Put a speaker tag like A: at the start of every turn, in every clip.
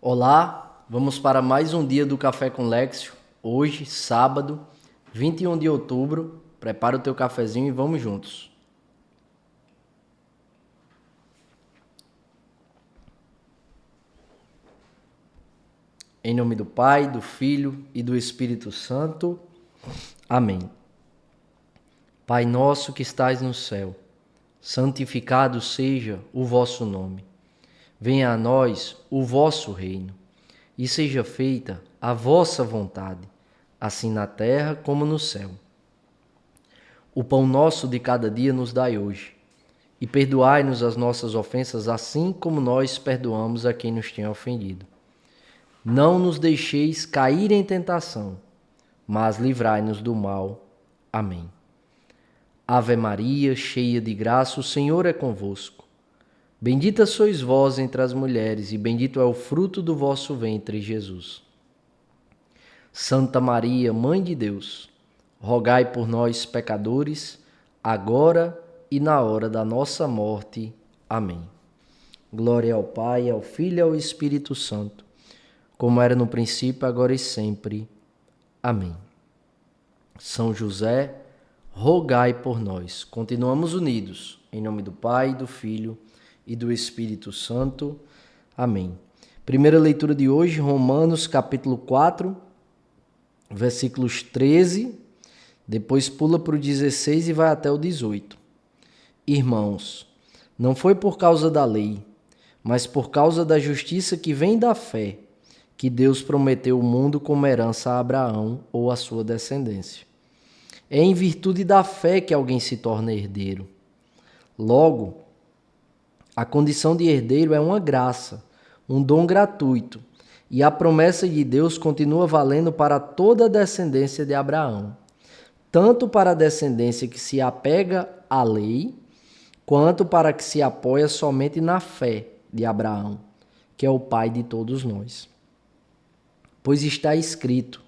A: Olá, vamos para mais um dia do Café com Lexio. Hoje, sábado, 21 de outubro. Prepara o teu cafezinho e vamos juntos. Em nome do Pai, do Filho e do Espírito Santo. Amém. Pai nosso que estais no céu, santificado seja o vosso nome. Venha a nós o vosso reino e seja feita a vossa vontade, assim na terra como no céu. O pão nosso de cada dia nos dai hoje, e perdoai-nos as nossas ofensas, assim como nós perdoamos a quem nos tem ofendido. Não nos deixeis cair em tentação, mas livrai-nos do mal. Amém. Ave Maria, cheia de graça, o Senhor é convosco. Bendita sois vós entre as mulheres, e bendito é o fruto do vosso ventre, Jesus. Santa Maria, Mãe de Deus, rogai por nós, pecadores, agora e na hora da nossa morte. Amém. Glória ao Pai, ao Filho e ao Espírito Santo, como era no princípio, agora e sempre. Amém. São José, rogai por nós. Continuamos unidos, em nome do Pai, do Filho e do Espírito Santo. Amém. Primeira leitura de hoje, Romanos, capítulo 4, versículos 13, depois pula para o 16 e vai até o 18. Irmãos, não foi por causa da lei, mas por causa da justiça que vem da fé, que Deus prometeu o mundo como herança a Abraão ou a sua descendência. É em virtude da fé que alguém se torna herdeiro. Logo, a condição de herdeiro é uma graça, um dom gratuito, e a promessa de Deus continua valendo para toda a descendência de Abraão, tanto para a descendência que se apega à lei, quanto para a que se apoia somente na fé de Abraão, que é o pai de todos nós. Pois está escrito: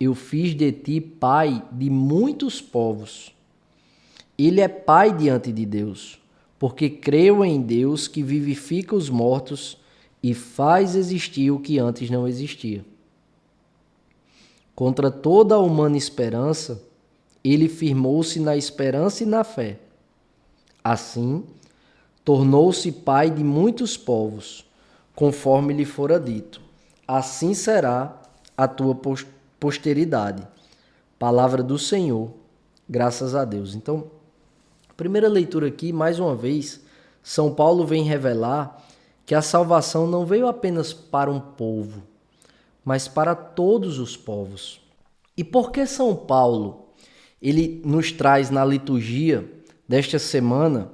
A: eu fiz de ti pai de muitos povos. Ele é pai diante de Deus, porque creu em Deus que vivifica os mortos e faz existir o que antes não existia. Contra toda a humana esperança, ele firmou-se na esperança e na fé. Assim, tornou-se pai de muitos povos, conforme lhe fora dito: assim será a tua posteridade. Palavra do Senhor, graças a Deus. Então, primeira leitura aqui, mais uma vez, São Paulo vem revelar que a salvação não veio apenas para um povo, mas para todos os povos. E por que São Paulo, ele nos traz na liturgia desta semana,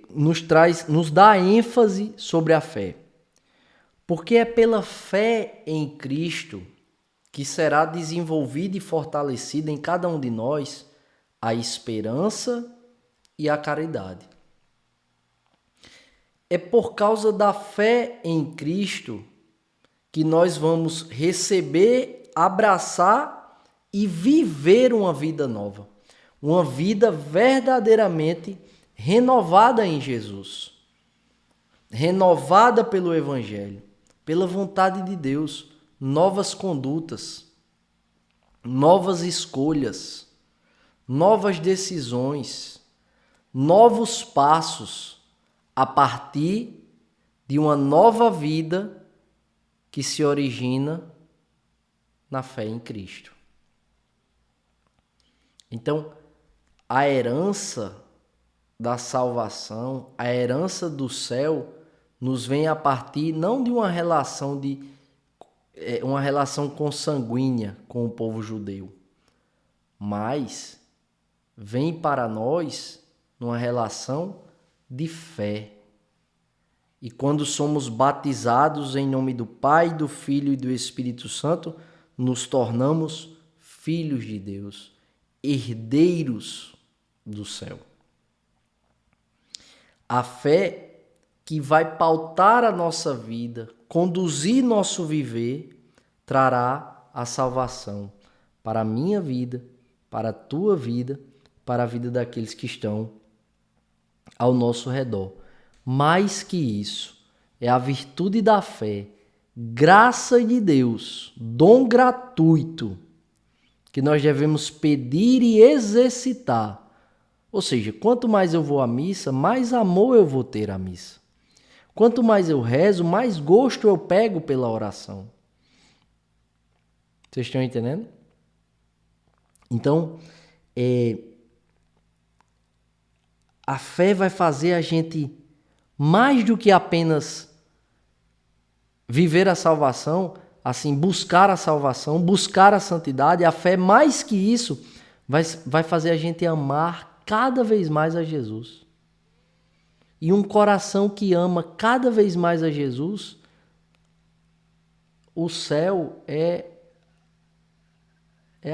A: nos dá ênfase sobre a fé? Porque é pela fé em Cristo que será desenvolvida e fortalecida em cada um de nós a esperança e a caridade. É por causa da fé em Cristo que nós vamos receber, abraçar e viver uma vida nova. Uma vida verdadeiramente renovada em Jesus. Renovada pelo Evangelho, pela vontade de Deus. Novas condutas, novas escolhas, novas decisões, novos passos a partir de uma nova vida que se origina na fé em Cristo. Então, a herança da salvação, a herança do céu, nos vem a partir não de uma relação consanguínea com o povo judeu, mas vem para nós numa relação de fé. E quando somos batizados em nome do Pai, do Filho e do Espírito Santo, nos tornamos filhos de Deus, herdeiros do céu. A fé que vai pautar a nossa vida, conduzir nosso viver, trará a salvação para a minha vida, para a tua vida, para a vida daqueles que estão ao nosso redor. Mais que isso, é a virtude da fé, graça de Deus, dom gratuito, que nós devemos pedir e exercitar. Ou seja, quanto mais eu vou à missa, mais amor eu vou ter à missa. Quanto mais eu rezo, mais gosto eu pego pela oração. Vocês estão entendendo? Então, a fé vai fazer a gente, mais do que apenas viver a salvação, assim, buscar a salvação, buscar a santidade. A fé, mais que isso, vai fazer a gente amar cada vez mais a Jesus. E um coração que ama cada vez mais a Jesus, o céu é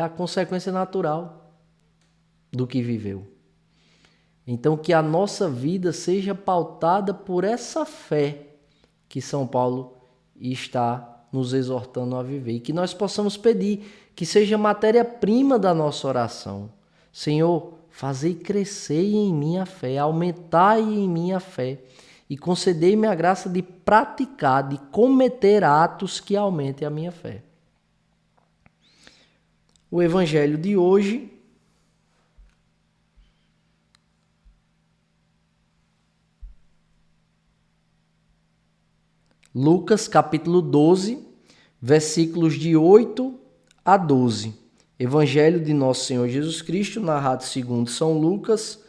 A: a consequência natural do que viveu. Então, que a nossa vida seja pautada por essa fé que São Paulo está nos exortando a viver. E que nós possamos pedir que seja matéria-prima da nossa oração. Senhor, fazei crescer em mim a fé, aumentai em mim a fé e concedei-me a graça de praticar, de cometer atos que aumentem a minha fé. O evangelho de hoje Lucas capítulo 12, versículos de 8 a 12. Evangelho de Nosso Senhor Jesus Cristo, narrado segundo São Lucas.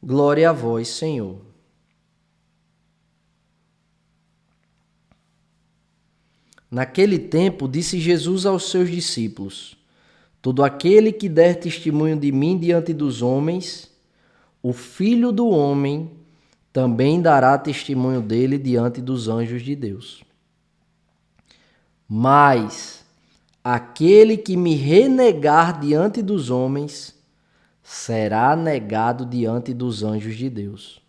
A: Glória a vós, Senhor. Naquele tempo, disse Jesus aos seus discípulos: todo aquele que der testemunho de mim diante dos homens, o Filho do Homem também dará testemunho dele diante dos anjos de Deus. Mas aquele que me renegar diante dos homens, será negado diante dos anjos de Deus.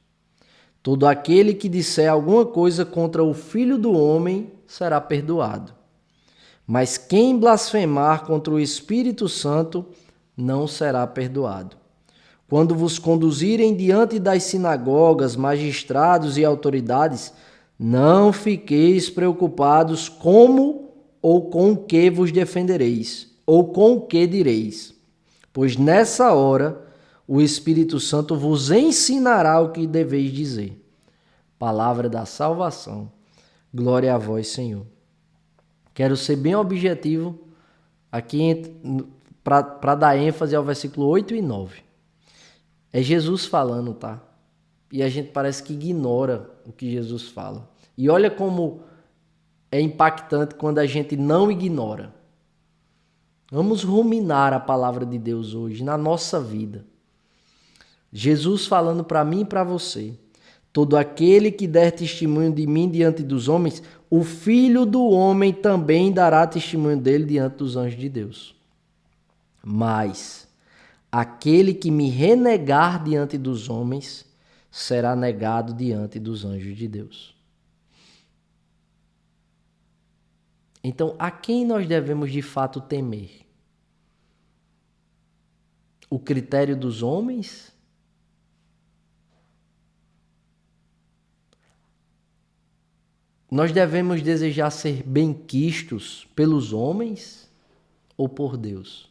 A: Todo aquele que disser alguma coisa contra o Filho do Homem, será perdoado. Mas quem blasfemar contra o Espírito Santo, não será perdoado. Quando vos conduzirem diante das sinagogas, magistrados e autoridades, não fiqueis preocupados como ou com o que vos defendereis, ou com o que direis. Pois nessa hora o Espírito Santo vos ensinará o que deveis dizer. Palavra da salvação. Glória a vós, Senhor. Quero ser bem objetivo aqui para dar ênfase ao versículo 8 e 9. É Jesus falando, tá? E a gente parece que ignora o que Jesus fala. E olha como é impactante quando a gente não ignora. Vamos ruminar a palavra de Deus hoje, na nossa vida. Jesus falando para mim e para você. Todo aquele que der testemunho de mim diante dos homens, o Filho do Homem também dará testemunho dele diante dos anjos de Deus. Mas aquele que me renegar diante dos homens, será negado diante dos anjos de Deus. Então, a quem nós devemos de fato temer? O critério dos homens? Nós devemos desejar ser benquistos pelos homens ou por Deus?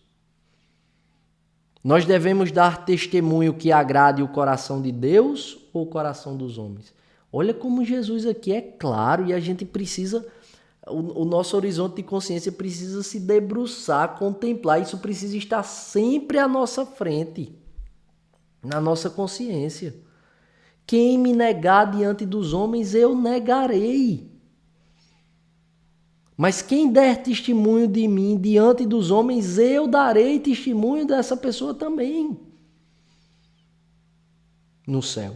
A: Nós devemos dar testemunho que agrade o coração de Deus ou o coração dos homens? Olha como Jesus aqui é claro e a gente precisa, o nosso horizonte de consciência precisa se debruçar, contemplar, isso precisa estar sempre à nossa frente, na nossa consciência. Quem me negar diante dos homens, eu negarei. Mas quem der testemunho de mim diante dos homens, eu darei testemunho dessa pessoa também no céu.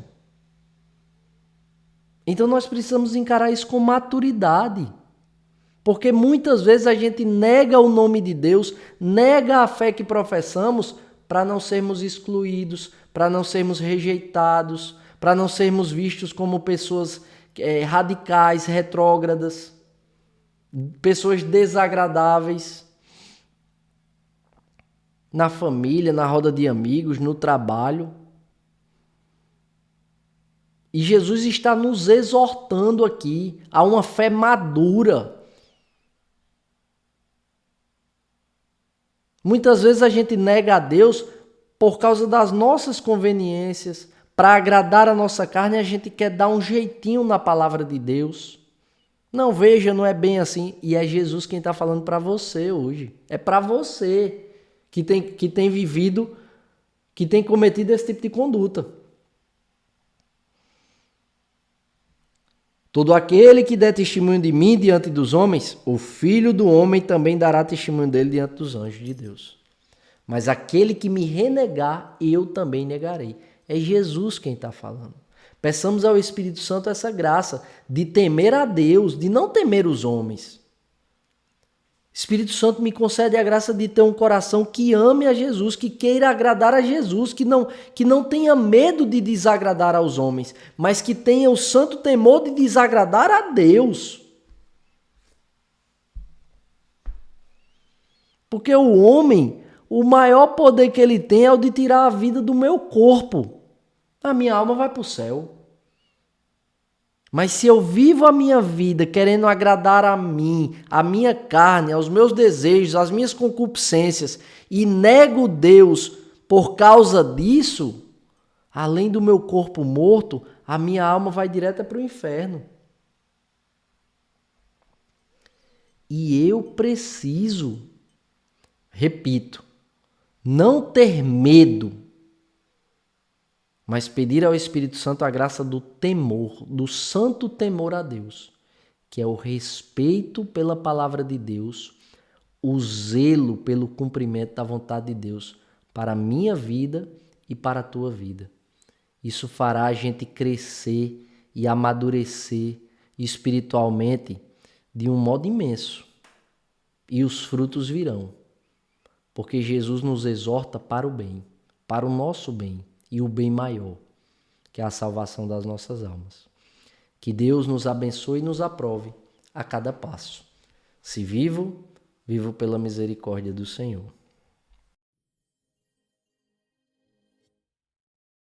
A: Então nós precisamos encarar isso com maturidade. Porque muitas vezes a gente nega o nome de Deus, nega a fé que professamos para não sermos excluídos, para não sermos rejeitados, para não sermos vistos como pessoas radicais, retrógradas, pessoas desagradáveis na família, na roda de amigos, no trabalho. E Jesus está nos exortando aqui a uma fé madura. Muitas vezes a gente nega a Deus por causa das nossas conveniências, para agradar a nossa carne, a gente quer dar um jeitinho na palavra de Deus. Não, veja, não é bem assim. E é Jesus quem está falando para você hoje. É para você que tem vivido, que tem cometido esse tipo de conduta. Todo aquele que der testemunho de mim diante dos homens, o Filho do Homem também dará testemunho dele diante dos anjos de Deus. Mas aquele que me renegar, eu também negarei. É Jesus quem está falando. Peçamos ao Espírito Santo essa graça de temer a Deus, de não temer os homens. Espírito Santo me concede a graça de ter um coração que ame a Jesus, que queira agradar a Jesus, que não tenha medo de desagradar aos homens, mas que tenha o santo temor de desagradar a Deus. Porque o homem, o maior poder que ele tem é o de tirar a vida do meu corpo. A minha alma vai para o céu. Mas se eu vivo a minha vida querendo agradar a mim, a minha carne, aos meus desejos, às minhas concupiscências e nego Deus por causa disso, além do meu corpo morto, a minha alma vai direta para o inferno. E eu preciso, repito, não ter medo, mas pedir ao Espírito Santo a graça do temor, do santo temor a Deus, que é o respeito pela palavra de Deus, o zelo pelo cumprimento da vontade de Deus para a minha vida e para a tua vida. Isso fará a gente crescer e amadurecer espiritualmente de um modo imenso. E os frutos virão, porque Jesus nos exorta para o bem, para o nosso bem. E o bem maior, que é a salvação das nossas almas. Que Deus nos abençoe e nos aprove a cada passo. Se vivo, vivo pela misericórdia do Senhor.